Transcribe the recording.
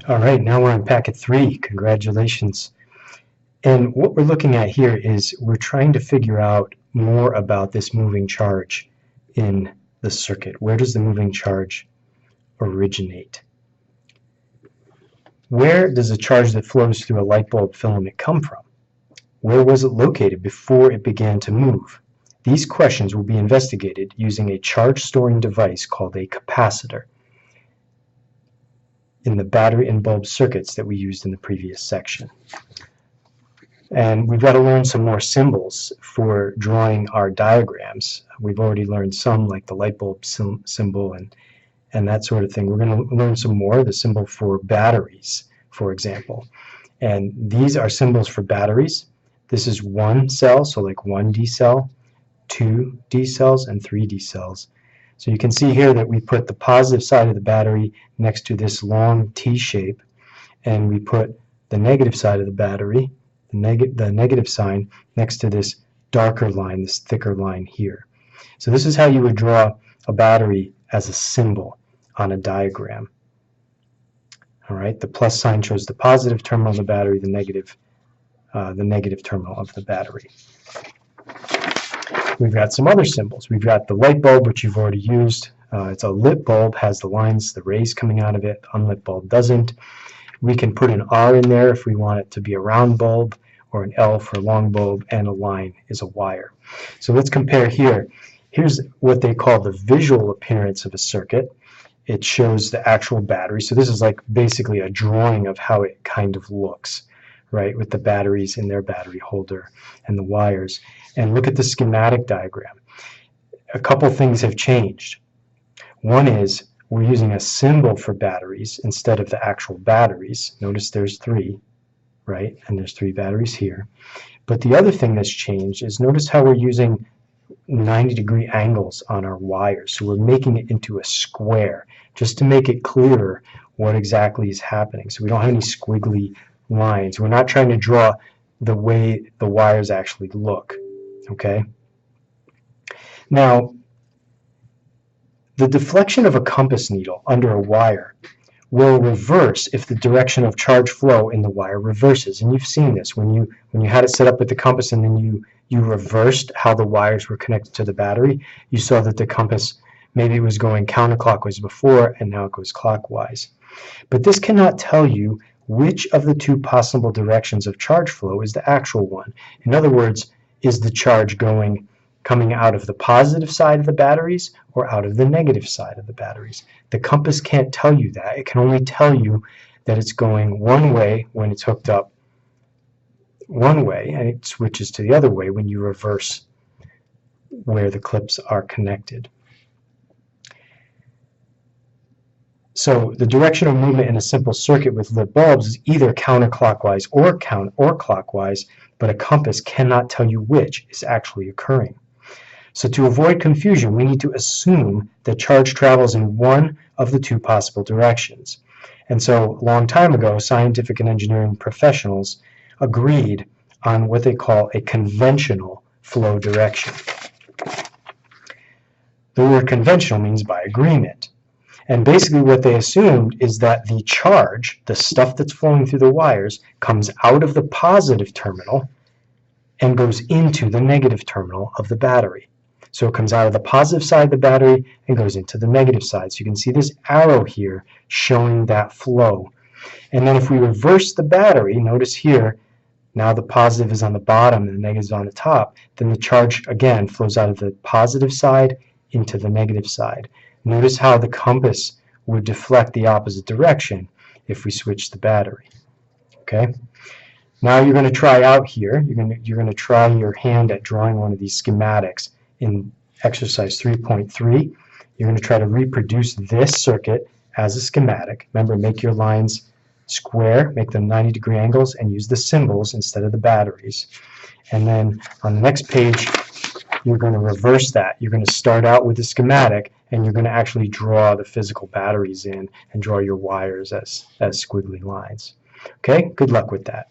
All right, now we're on packet 3. Congratulations. And what we're looking at here is we're trying to figure out more about this moving charge in the circuit. Where does the moving charge originate? Where does the charge that flows through a light bulb filament come from? Where was it located before it began to move? These questions will be investigated using a charge storing device called a capacitor in the battery and bulb circuits that we used in the previous section. And we've got to learn some more symbols for drawing our diagrams. We've already learned some, like the light bulb symbol and that sort of thing. We're going to learn some more, the symbol for batteries, for example. And these are symbols for batteries. This is one cell, so like 1D cell, 2D cells, and 3D cells. So you can see here that we put the positive side of the battery next to this long T shape, and we put the negative side of the battery, the negative sign, next to this darker line, this thicker line here. So this is how you would draw a battery as a symbol on a diagram. All right, the plus sign shows the positive terminal of the battery, the negative terminal of the battery. We've got some other symbols. We've got the light bulb, which you've already used. It's a lit bulb, has the lines, the rays coming out of it. Unlit bulb doesn't. We can put an R in there if we want it to be a round bulb, or an L for a long bulb, and a line is a wire. So let's compare here. Here's what they call the visual appearance of a circuit. It shows the actual battery. So this is like basically a drawing of how it kind of looks, right, with the batteries in their battery holder and the wires. And look at the schematic diagram. A couple things have changed. One is we're using a symbol for batteries instead of the actual batteries. Notice there's 3, right? And there's 3 batteries here. But the other thing that's changed is notice how we're using 90-degree angles on our wires. So we're making it into a square just to make it clearer what exactly is happening. So we don't have any squiggly lines. We're not trying to draw the way the wires actually look. Okay? Now, the deflection of a compass needle under a wire will reverse if the direction of charge flow in the wire reverses. And you've seen this when you had it set up with the compass and then you reversed how the wires were connected to the battery. You saw that the compass maybe was going counterclockwise before and now it goes clockwise. But this cannot tell you which of the 2 possible directions of charge flow is the actual one. In other words, is the charge coming out of the positive side of the batteries or out of the negative side of the batteries? The compass can't tell you that. It can only tell you that it's going one way when it's hooked up one way, and it switches to the other way when you reverse where the clips are connected. So the direction of movement in a simple circuit with lit bulbs is either counterclockwise or clockwise, but a compass cannot tell you which is actually occurring. So to avoid confusion, we need to assume that charge travels in one of the 2 possible directions. And so a long time ago, scientific and engineering professionals agreed on what they call a conventional flow direction. The word conventional means by agreement. And basically what they assumed is that the charge, the stuff that's flowing through the wires, comes out of the positive terminal and goes into the negative terminal of the battery. So it comes out of the positive side of the battery and goes into the negative side. So you can see this arrow here showing that flow. And then if we reverse the battery, notice here, now the positive is on the bottom and the negative is on the top, then the charge again flows out of the positive side into the negative side. Notice how the compass would deflect the opposite direction if we switch the battery. Okay? Now you're going to try out here. You're going to try your hand at drawing one of these schematics in exercise 3.3. You're going to try to reproduce this circuit as a schematic. Remember, make your lines square, make them 90-degree angles, and use the symbols instead of the batteries. And then on the next page, you're going to reverse that. You're going to start out with the schematic, and you're going to actually draw the physical batteries in and draw your wires as squiggly lines. Okay, good luck with that.